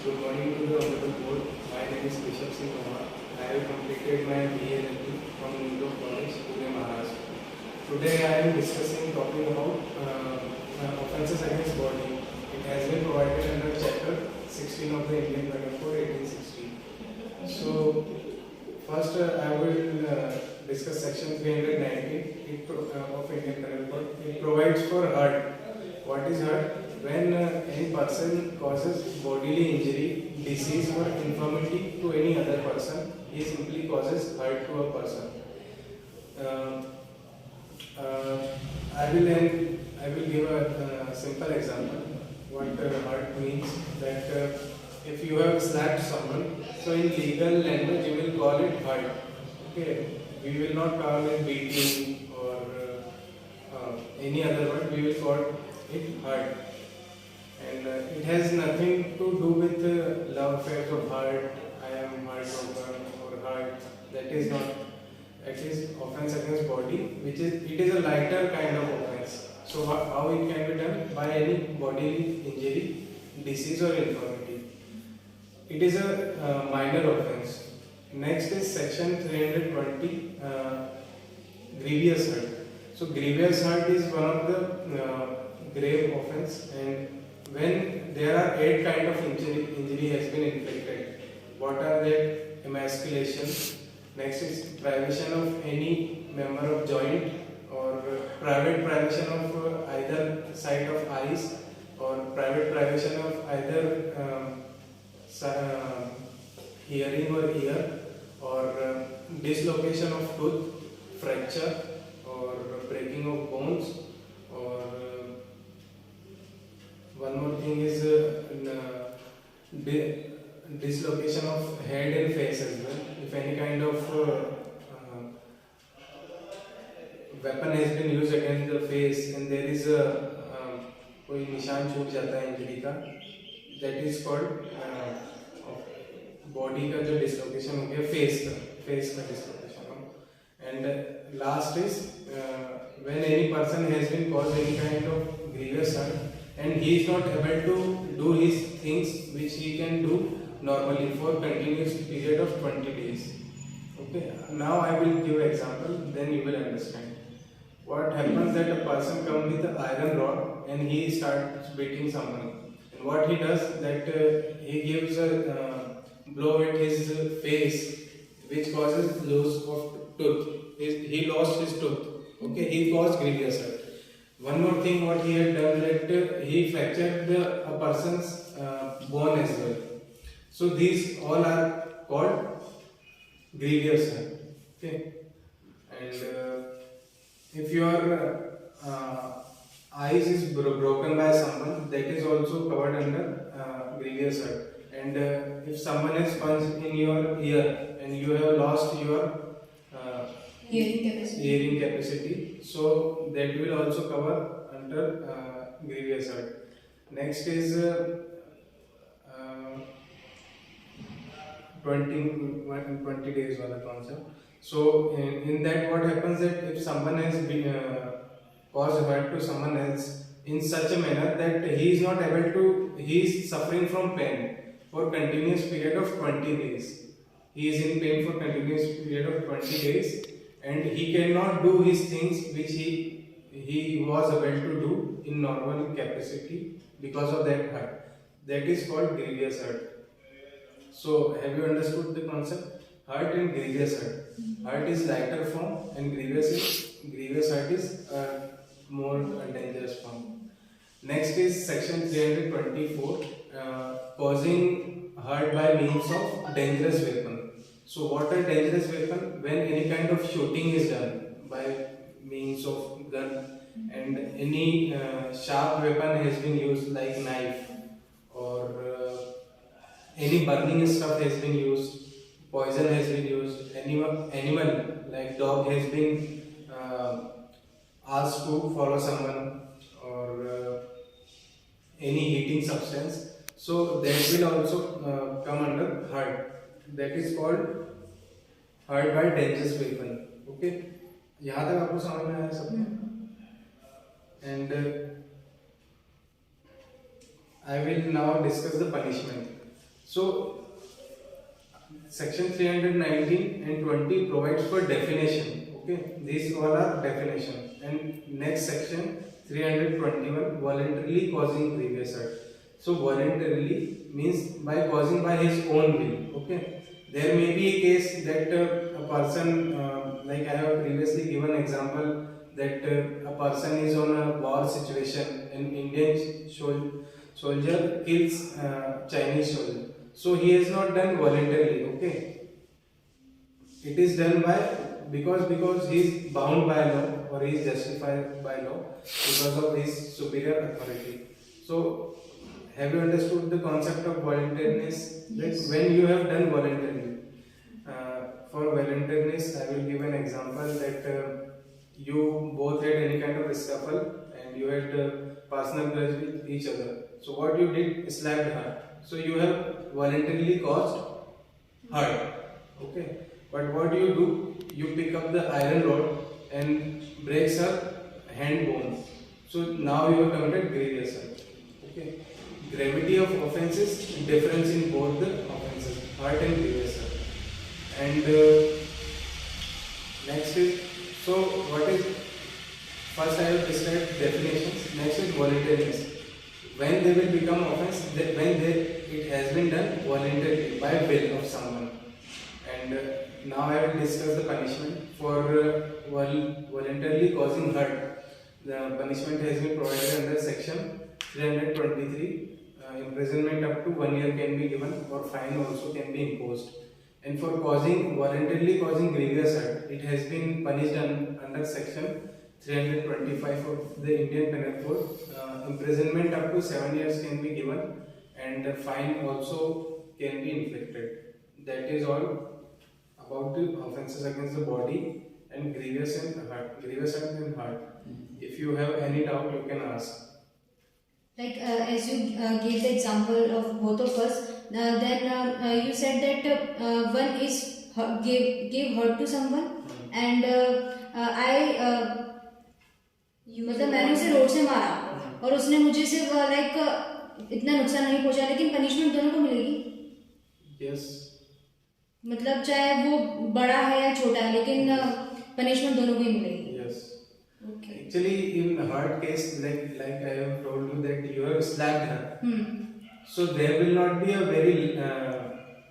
Good morning to the honorable board. My name is Rishabh Singh Kumar. I have completed my BA from Indore College, Pune, Maharashtra. Today I am discussing topic about offences against body. It has been provided under Chapter 16 of the Indian Penal Code 1860. So first I will discuss Section 390 of Indian Penal Code. It provides for hurt. What is hurt? When any person causes bodily injury, disease or infirmity to any other person, he simply causes hurt to a person. I will give a simple example. What hurt means that if you have slapped someone, so in legal language you will call it hurt. Okay, we will not call it beating or any other word. We will call it hurt. And it has nothing to do with love affairs of heart. I am heartbroken or heart. That is not. It is offense against body, which is it is a lighter kind of offense. So how it can be done? By any bodily injury, disease or infirmity. It is a minor offense. Next is Section 320, grievous hurt. So grievous hurt is one of the grave offense, and when there are 8 kind of injury has been inflicted. What are they? Emasculation. Next is privation of any member of joint, or private privation of either side of eyes, or private privation of either hearing or ear, or dislocation of tooth, fracture, or breaking of bones, or one more thing is dislocation of head and face as well. If any kind of weapon has been used against the face and there is a कोई निशान छूट जाता है injury का, that is called body का जो dislocation हो गया, face का dislocation हो. And last is when any person has been caused any kind of grievous hurt and he is not able to do his things which he can do normally for continuous period of 20 days. Okay, now I will give example, then you will understand. What happens that a person comes with an iron rod and he starts beating someone, and what he does that he gives a blow at his face which causes loss of tooth. He lost his tooth. Okay, he caused grievous hurt. One more thing, what he had done that he fractured a person's bone as well. So these all are called grievous hurt. Okay, and if your eyes is broken by someone, that is also covered under grievous hurt. And if someone has punched in your ear and you have lost your hearing capacity, so that will also cover under grievous hurt. Next is 20 days wala concept. So in that what happens that if someone has been caused hurt to someone else in such a manner that he is not able to, he is suffering from pain for continuous period of 20 days. He is in pain for continuous period of 20 days and he cannot do his things which he was able to do in normal capacity because of that hurt. That is called grievous hurt. So have you understood the concept? Hurt and grievous hurt. Hurt is lighter form and grievous hurt is more dangerous form. Next is Section 324, causing hurt by means of dangerous weapon. So what are dangerous weapon? When any kind of shooting is done by means of gun and any sharp weapon has been used like knife, or any burning stuff has been used, poison has been used, animal like dog has been asked to follow someone, or any heating substance, so that will also come under hurt. That is called hurt by dangerous weapon. Okay, यहाँ तक आपको समझ में आया सब? And I will now discuss the punishment. So section 319 and 20 provides for definition. Okay, these all are definition. And next section 321, voluntarily causing grievous hurt. So voluntarily means by causing by his own will. Okay, there may be a case that a person, like I have previously given example, that a person is on a war situation, an Indian soldier kills Chinese soldier. So he has not done voluntarily. Okay, it is done by because he is bound by law or he is justified by law because of his superior authority. So have you understood the concept of voluntariness? Yes. That when you have done voluntarily, for voluntariness, I will give an example that you both had any kind of a scuffle and you had personal grudge with each other. So what you did, slapped her. So you have voluntarily caused hurt. Okay. But what do? You pick up the iron rod and breaks her hand bone. So now you have committed grievous hurt. Okay. Gravity of offenses, difference in both the offenses, hurt and grievous hurt. And next is, so what is, first I have described definitions, next is voluntariness. When they will become offense, when it has been done voluntarily by will of someone. And now I will discuss the punishment for voluntarily causing hurt. The punishment has been provided under section 323. Imprisonment up to 1 year can be given or fine also can be imposed. And for voluntarily causing grievous hurt, it has been punished under section 325 of the Indian Penal Code. Imprisonment up to 7 years can be given and fine also can be inflicted. That is all about the offences against the body and grievous and hurt. If you have any doubt, you can ask. Like as you gave the example of both of us, then you said that one is gave hurt to someone and I मतलब मैंने उसे road से मारा और उसने मुझे सिर्फ like इतना नुकसान नहीं पहुंचा, लेकिन पनिशमेंट दोनों को मिलेगी। यस, मतलब चाहे वो बड़ा है या छोटा है, लेकिन पनिशमेंट दोनों को ही मिलेगी। Yes. Okay. Actually, in hard case, like I have told you that you have slapped her, so there will not be a very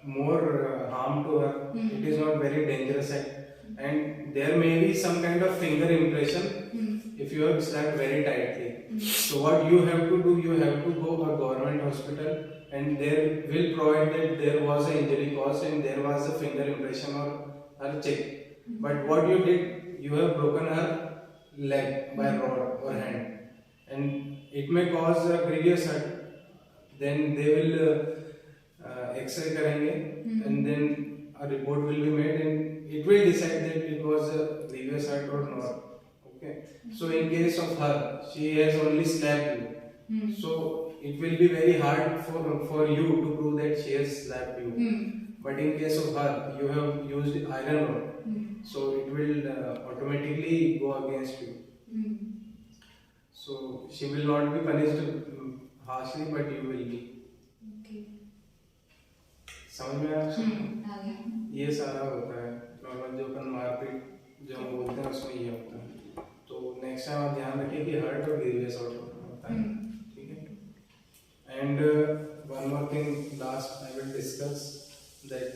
more harm to her. It is not very dangerous act, and there may be some kind of finger impression if you have slapped very tightly. So what you have to do, you have to go to a government hospital, and they will provide that there was an injury caused and there was a finger impression or her check. But what you did, you have broken her leg by rod or hand, and it may cause a grievous hurt. Then they will X-ray करेंगे, and then a report will be made, and it will decide that it was a grievous hurt or not. Okay. So in case of her, she has only slapped you. So it will be very hard for you to prove that she has slapped you. But in case of her, you have used iron rod. So it will automatically go against you. So she will not be punished harshly, but you will be. Okay. समझ में आया? आ गया। ये सारा होता है normal, जो अपन मारपीट जो हम बोलते हैं उसमें ये होता है। तो नेक्स्ट टाइम आप ध्यान रखिए कि हर्ट और ग्रीवियस होता है, ठीक है? And one more thing last I will discuss that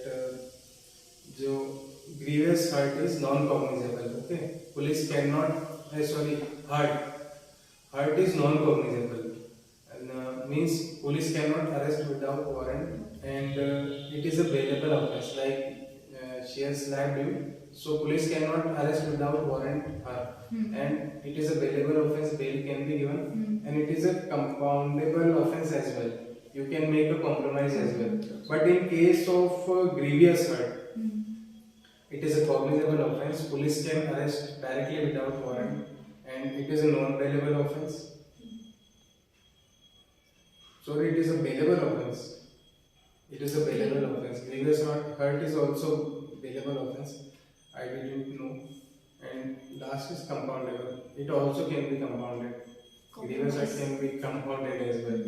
जो grievous hurt is non-cognizable. Okay, police cannot hurt is non-cognizable, and means police cannot arrest without warrant, and it is a bailable offence. Like she has slapped you, so police cannot arrest without warrant her, and it is a bailable offence. Bail can be given, and it is a compoundable offence as well. You can make a compromise as well. But in case of grievous hurt, it is a cognizable offence. Police can arrest directly without warrant, and it is a non-bailable offence. Sorry, it is a bailable offence. It is a bailable offence. Grievous hurt is also bailable offence. I didn't know. And last is compoundable. It also can be compounded. Grievous hurt can be compounded as well.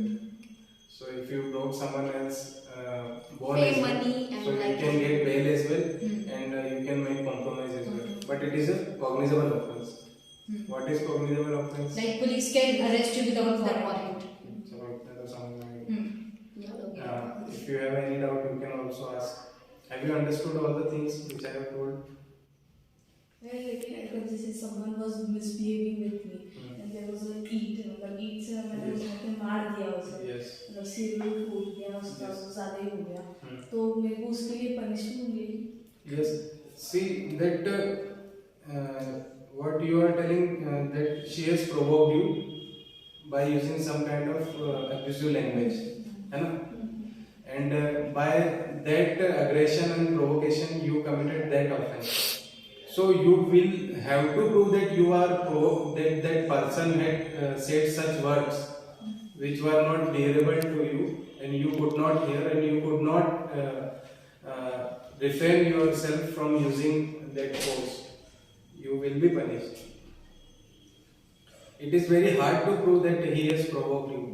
So if you broke someone else's bond pay as well. money and So you like can get bail as well, Hmm. and you can make compromise as well. But it is a cognizable offense. Hmm. What is cognizable offense? Like police can arrest you without Without warrant. So that is something like Hmm. yeah, okay. if you have any doubt, you can also ask. Have you understood all the things which I have told? Well, like जैसे someone was misbehaving with me and there was a eat मतलब eat से मैंने Yes. उसको मार दिया उसे Yes. मतलब सिर में फूट गया उसका Yes. ज़्यादा ही हो गया Hmm. तो मेरे को उसके लिए punishment मिलेगी Yes. See that what you are telling that she has provoked you by using some kind of abusive language, है ना? And by that aggression and provocation, you committed that offense. So you will have to prove that you are that person had said such words which were not bearable to you, and you could not hear, and you could not refrain yourself from using that force. You will be punished. It is very hard to prove that he has provoked you.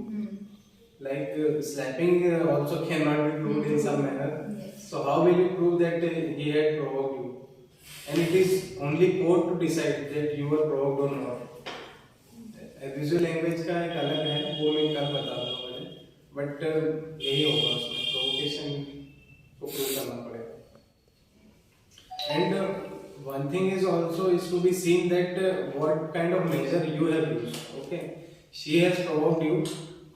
Like slapping also cannot be proved in some manner. Yes. So how will you prove that he had provoked you? And it is only court to decide that you were provoked or not. Abusive language का एक अलग है, वो मैं कल बता दूँगा मुझे. But यही होगा उसमें, provocation को prove करना पड़ेगा. And one thing is also is to be seen that what kind of measure you have used. Okay, she has provoked you,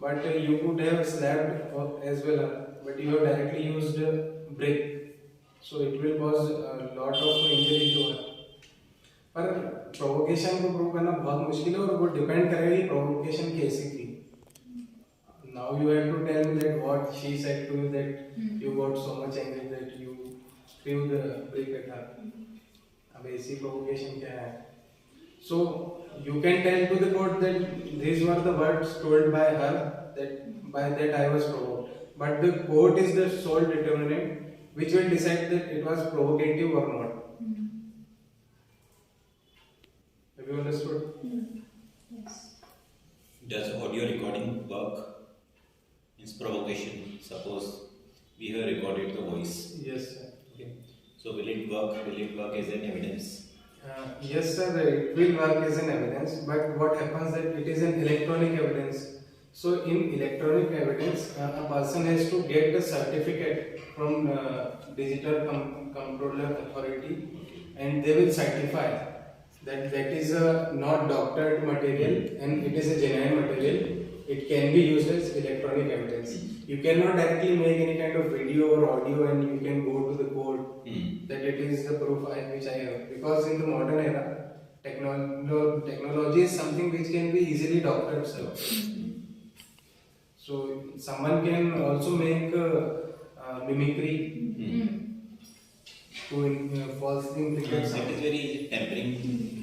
but you could have slapped as well, but you have directly used brick, so it will cause a lot of injury to her. पर provocation को prove करना बहुत मुश्किल है और वो depend करेगा कि प्रोवोकेशन कैसी थी. Now you have to tell me that what she said to you that you got so much angry that you threw the brick at her. अब ऐसी प्रोवोकेशन क्या है? So you can tell to the court that these were the words told by her, that by that I was provoked. But the court is the sole determinant which will decide that it was provocative or not. Have you understood? Yes. Does audio recording work? Means provocation. Suppose we have recorded the voice. Yes, sir. Okay. So will it work? Will it work as an evidence? Yes, sir. It will work as an evidence. But what happens that it is an electronic evidence. So in electronic evidence, a person has to get a certificate from Digital Controller Authority, and they will certify that that is a not doctored material and it is a genuine material. It can be used as electronic evidence. You cannot directly make any kind of video or audio and you can go to the court that it is the proof which I have. Because in the modern era, technology is something which can be easily doctored. So someone can also make mimicry to falsely implicate It someone. is very tampering.